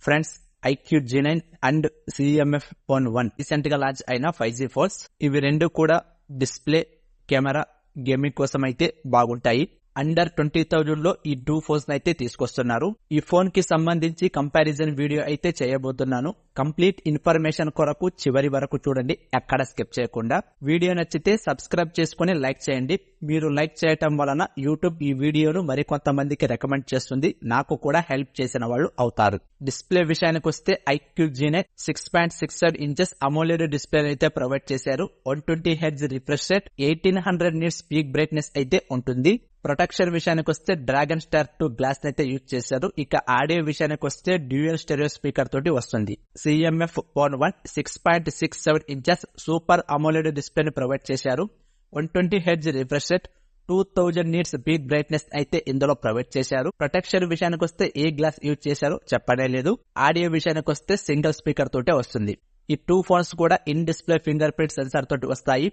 Friends, iQOO G9 and CMF Phone 1 recent గా launch అయిన 5G phones. ఇవి రెండు కూడా డిస్ప్లే, కెమెరా, గేమింగ్ కోసం అయితే బాగుంటాయి. అండర్ 20,000 లో ఈ 2 ఫోన్స్ అయితే తీసుకొస్తున్నారు. ఈ ఫోన్ కి సంబంధించి కంపారిజన్ వీడియో అయితే చేయబోతున్నాను. కంప్లీట్ ఇన్ఫర్మేషన్ కొరకు చివరి వరకు చూడండి, ఎక్కడ స్కిప్ చేయకుండా. వీడియో నచ్చితే సబ్స్క్రైబ్ చేసుకుని లైక్ చేయండి. మీరు లైక్ చేయటం వలన యూట్యూబ్ ఈ వీడియోను మరికొంతమందికి రికమెండ్ చేస్తుంది, నాకు కూడా హెల్ప్ చేసిన వాళ్ళు అవుతారు. డిస్ప్లే విషయానికి వస్తే iQOO G9 6.67 inches AMOLED display అయితే ప్రొవైడ్ చేశారు. 120 Hz refresh rate, 1800 nits peak brightness అయితే ఉంటుంది. ప్రొటెక్షన్ విషయానికి వస్తే డ్రాగన్ స్టార్ 2 గ్లాస్ అయితే యూజ్ చేశారు. ఇక ఆడియో విషయానికి వస్తే డ్యూయల్ స్టెరియో స్పీకర్ తోటి వస్తుంది. CMF Phone 1 6.67 inches super AMOLED డిస్ప్లేని ప్రొవైడ్ చేశారు. 120 Hz refresh rate, 2000 nits peak brightness అయితే ఇందులో ప్రొవైడ్ చేశారు. ప్రొటెక్షన్ విషయానికి వస్తే ఏ గ్లాస్ యూజ్ చేశారో చెప్పనే లేదు. ఆడియో విషయానికి వస్తే సింగిల్ స్పీకర్ తోటే వస్తుంది. ఈ 2 ఫోన్స్ కూడా in display finger print censor తోటి వస్తాయి.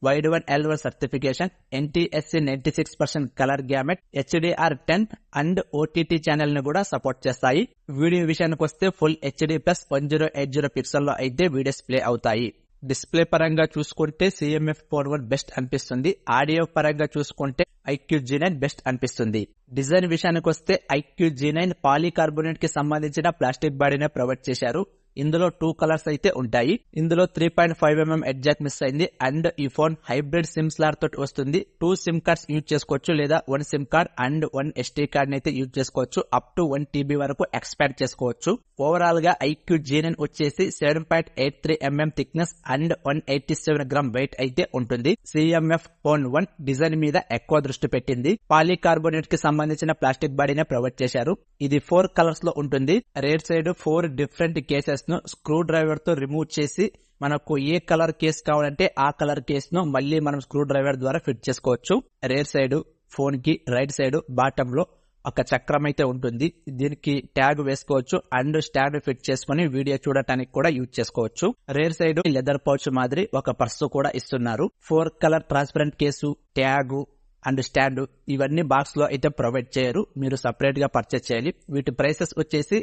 Wide one L1 certification, NTSC 96% colour gamete, HDR10 and OTT channel ని కూడా సపోర్ట్ చేస్తాయి. వీడియో విషయానికి వస్తే ఫుల్ HD+ 1080 పిక్సెల్లో అయితే వీడియోస్ ప్లే అవుతాయి. డిస్ప్లే పరంగా చూసుకుంటే CMF Phone 1 బెస్ట్ అనిపిస్తుంది. ఆడియో పరంగా చూసుకుంటే ఐక్యూ G9 బెస్ట్ అనిపిస్తుంది. డిజైన్ విషయానికి వస్తే ఐక్యూ G9 పాలీకార్బోనేట్ కి సంబంధించిన ప్లాస్టిక్ బాడీనే ప్రొవైడ్ చేశారు. ఇందులో 2 కలర్స్ అయితే ఉంటాయి. ఇందులో 3.5mm ఎడ్జ్ జాక్ మిస్ అయింది. అండ్ ఈ ఫోన్ హైబ్రిడ్ సిమ్ స్లాట్ తోటి వస్తుంది. 2 సిమ్ కార్డ్స్ యూజ్ చేసుకోవచ్చు, లేదా 1 SIM card and 1 SD card అయితే యూజ్ చేసుకోవచ్చు. అప్ టు 1 TB వరకు ఎక్స్పాండ్ చేసుకోవచ్చు. ఓవరాల్ గా ఐక్యూ G9 వచ్చేసి 7.83mm thickness and 187 gram wait అయితే ఉంటుంది. CMF Phone 1 డిజైన్ మీద ఎక్కువ దృష్టి పెట్టింది. పాలీకార్బోనేట్ కి సంబంధించిన ప్లాస్టిక్ బాడీనే ప్రొవైడ్ చేశారు. ఇది 4 కలర్స్ లో ఉంటుంది. రేర్ సైడ్ 4 డిఫరెంట్ కేసెస్ ను స్క్రూ డ్రైవర్ తో రిమూవ్ చేసి మనకు ఏ కలర్ కేస్ కావాలంటే ఆ కలర్ కేస్ ను మళ్ళీ మనం స్క్రూ డ్రైవర్ ద్వారా ఫిట్ చేసుకోవచ్చు. రేర్ సైడ్ ఫోన్ కి రైట్ సైడ్ బాటమ్ లో ఒక చక్రం అయితే ఉంటుంది. దీనికి ట్యాగ్ వేసుకోవచ్చు అండ్ స్టాండ్ ఫిట్ చేసుకుని వీడియో చూడటానికి కూడా యూజ్ చేసుకోవచ్చు. రేర్ సైడ్ లెదర్ పౌచ్ మాదిరి ఒక పర్సు కూడా ఇస్తున్నారు. 4 colour transparent case, tag and stand ఇవన్నీ బాక్స్ లో అయితే ప్రొవైడ్ చేయరు, మీరు సపరేట్ గా పర్చేస్ చేయాలి. వీటి ప్రైసెస్ వచ్చేసి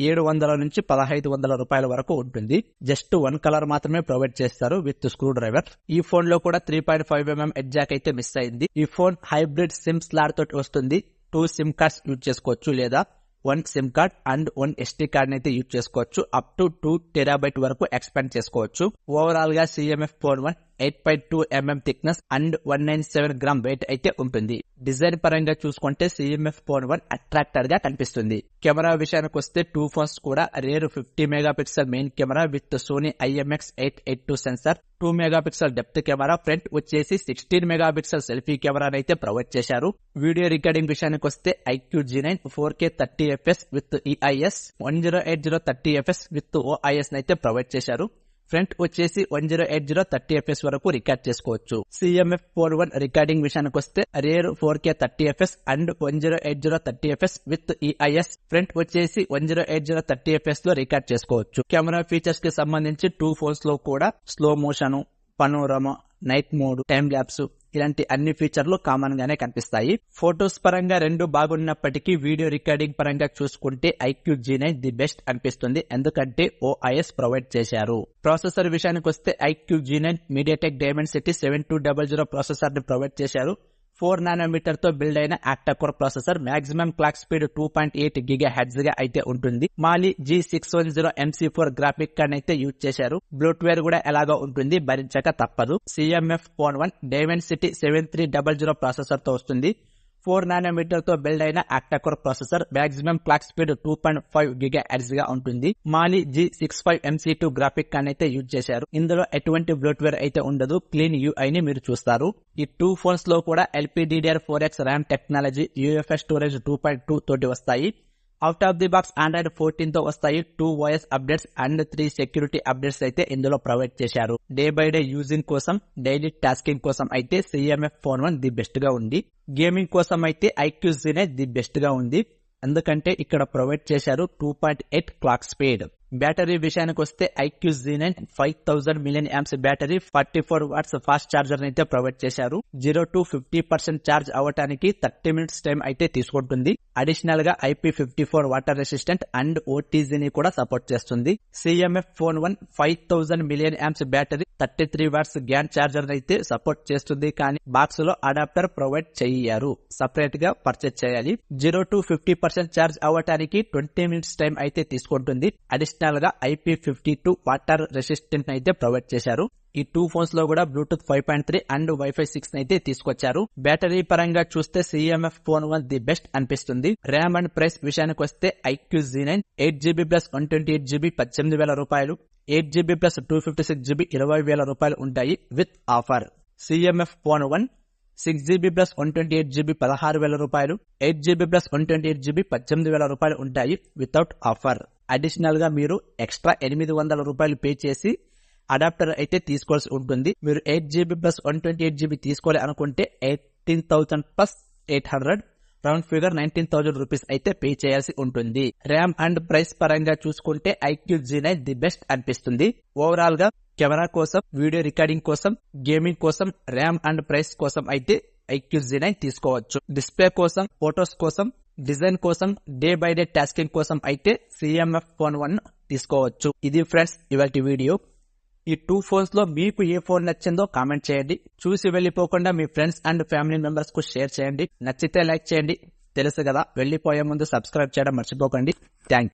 700 నుంచి 1500 రూపాయల వరకు ఉంటుంది. జస్ట్ 1 కలర్ మాత్రమే ప్రొవైడ్ చేస్తారు విత్ స్క్రూ డ్రైవర్. ఈ ఫోన్ లో కూడా 3.5mm ఎడ్జ్ జాక్ అయితే మిస్ అయింది. ఈ ఫోన్ హైబ్రిడ్ సిమ్ స్లాట్ తోటి వస్తుంది. 2 సిమ్ కార్డ్స్ యూజ్ చేసుకోవచ్చు, లేదా 1 SIM card and 1 SD card అయితే యూజ్ చేసుకోవచ్చు. అప్ టు 2 TB వరకు ఎక్స్పాండ్ చేసుకోవచ్చు. ఓవరాల్ గా CMF Phone 1 8.2mm thickness and 197 gram wait అయితే ఉంటుంది. డిజైన్ పరంగా చూసుకుంటే CMF Phone 1 అట్రాక్టర్ గా కనిపిస్తుంది. కెమెరా విషయానికి వస్తే 2 ఫోన్స్ కూడా rear 50 megapixel main camera with Sony IMX882 sensor, 2 megapixel depth camera, front వచ్చేసి 16 మెగాపిక్సెల్ సెల్ఫీ కెమెరాని అయితే ప్రొవైడ్ చేశారు. వీడియో రికార్డింగ్ విషయానికి వస్తే iQOO G9 4K 30fps with EIS, 1080 30fps with OIS అయితే ప్రొవైడ్ చేశారు. ఫ్రంట్ వచ్చేసి 1080 30fps వరకు రికార్డ్ చేసుకోవచ్చు. CMF Phone 1 రికార్డింగ్ విషయానికి వస్తే rare 4K 30fps and 1080 30fps with EIS, front వచ్చేసి 1080 30fps లో రికార్డ్ చేసుకోవచ్చు. కెమెరా ఫీచర్స్ కి సంబంధించి 2 ఫోన్స్ లో కూడా slow motion, panorama, night mode, time lapse ఇలాంటి అన్ని ఫీచర్లు కామన్ గానే కనిపిస్తాయి. ఫొటోస్ పరంగా రెండు బాగున్నప్పటికీ వీడియో రికార్డింగ్ పరంగా చూసుకుంటే ఐక్యూ G9 ది బెస్ట్ అనిపిస్తుంది, ఎందుకంటే OIS ప్రొవైడ్ చేశారు. ప్రాసెసర్ విషయానికి వస్తే iQOO G9 MediaTek Dimensity 7200 processor ని ప్రొవైడ్ చేశారు. 4nm తో బిల్డ్ అయిన octa core processor, maximum clock speed 2.8 GHz గా అయితే ఉంటుంది. Mali G610 MC4 graphic card అయితే యూజ్ చేశారు. బ్లూటూత్ కూడా ఎలాగో ఉంటుంది, భరించక తప్పదు. CMF Phone 1 Dimensity 7300 ప్రాసెసర్ తో వస్తుంది. 4nm తో బిల్డ్ అయిన octa core processor, maximum clock speed 2.5 GHz గా ఉంటుంది. మాలి G65 MC2 గ్రాఫిక్ కార్డ్ అయితే యూజ్ చేశారు. ఇందులో ఎటువంటి బ్లోట్వేర్ అయితే ఉండదు, క్లీన్ UI ని మీరు చూస్తారు. ఈ 2 ఫోన్స్ లో కూడా LPDDR4X RAM technology, UFS storage 2.2 తోటి వస్తాయి. Out of the box Android 14 తో వస్తాయి. 2 OS updates and 3 security updates అయితే ఇందులో ప్రొవైడ్ చేశారు. డే బై డే యూజింగ్ కోసం, డైలీ టాస్కింగ్ కోసం అయితే CMF Phone 1 ది బెస్ట్ గా ఉంది. గేమింగ్ కోసం అయితే ఐక్యూ G9 ది బెస్ట్ గా ఉంది, ఎందుకంటే ఇక్కడ ప్రొవైడ్ చేశారు 2.8 క్లాక్ స్పీడ్. బ్యాటరీ విషయానికి వస్తే iQOO G9 5000 mAh battery, 44 watts fast charger అయితే ప్రొవైడ్ చేశారు. 0 to 50% చార్జ్ అవటానికి 30 minutes టైం అయితే తీసుకుంటుంది. అడిషనల్ గా IP54 వాటర్ రెసిస్టెంట్ అండ్ OTGని కూడా సపోర్ట్ చేస్తుంది. CMF Phone 1 5000 million amps battery 33 watts GaN charger అయితే సపోర్ట్ చేస్తుంది. కానీ బాక్స్ లో అడాప్టర్ ప్రొవైడ్ చేయరు, సపరేట్ గా పర్చేజ్ చేయాలి. 0 to 50% చార్జ్ అవ్వటానికి 20 మినిట్స్ టైం అయితే తీసుకుంటుంది. అడిషనల్ గా IP52 వాటర్ రెసిస్టెంట్ అయితే ప్రొవైడ్ చేశారు. ఈ 2 ఫోన్స్ లో కూడా బ్లూటూత్ 5.3 అండ్ Wi-Fi 6 అయితే తీసుకొచ్చారు. బ్యాటరీ పరంగా చూస్తే CMF Phone 1 ది బెస్ట్ అనిపిస్తుంది. ర్యామ్ అండ్ ప్రైస్ విషయానికి వస్తే iQOO Z9 8GB plus 128GB 18,000 రూపాయలు, 8GB ప్లస్ 256GB 20,000 రూపాయలు ఉంటాయి with offer. CMF Phone 1 6GB plus 128GB 16,000 రూపాయలు, 8GB ప్లస్ 128GB 18,000 రూపాయలు ఉంటాయి వితౌట్ ఆఫర్. అడిషనల్ గా మీరు ఎక్స్ట్రా 800 రూపాయలు పే చేసి అడాప్టర్ అయితే తీసుకోవాల్సి ఉంటుంది. మీరు 8GB ప్లస్ 128GB తీసుకోవాలి అనుకుంటే 18,000 ప్లస్ 800 రౌండ్ ఫిగర్ 19,000 రూపీస్ అయితే పే చేయాల్సి ఉంటుంది. ర్యామ్ అండ్ ప్రైస్ పరంగా చూసుకుంటే iQOO Z9 ది బెస్ట్ అనిపిస్తుంది. ఓవరాల్ గా కెమెరా కోసం, వీడియో రికార్డింగ్ కోసం, గేమింగ్ కోసం, ర్యామ్ అండ్ ప్రైస్ కోసం అయితే iQOO Z9 తీసుకోవచ్చు. డిస్ప్లే కోసం, ఫోటోస్ కోసం, డిజైన్ కోసం, డే బై డే టాస్కింగ్ కోసం అయితే CMF Phone 1 తీసుకోవచ్చు. ఇది ఫ్రెండ్స్ ఇవాల్టి వీడియో. ఈ 2 ఫోన్స్ లో మీకు ఏ ఫోన్ నచ్చిందో కామెంట్ చేయండి. చూసి వెళ్ళిపోకుండా మీ ఫ్రెండ్స్ అండ్ ఫ్యామిలీ మెంబర్స్ కు షేర్ చేయండి. నచ్చితే లైక్ చేయండి. తెలుసు కదా, వెళ్ళిపోయే ముందు సబ్స్క్రైబ్ చేయడం మర్చిపోకండి. థ్యాంక్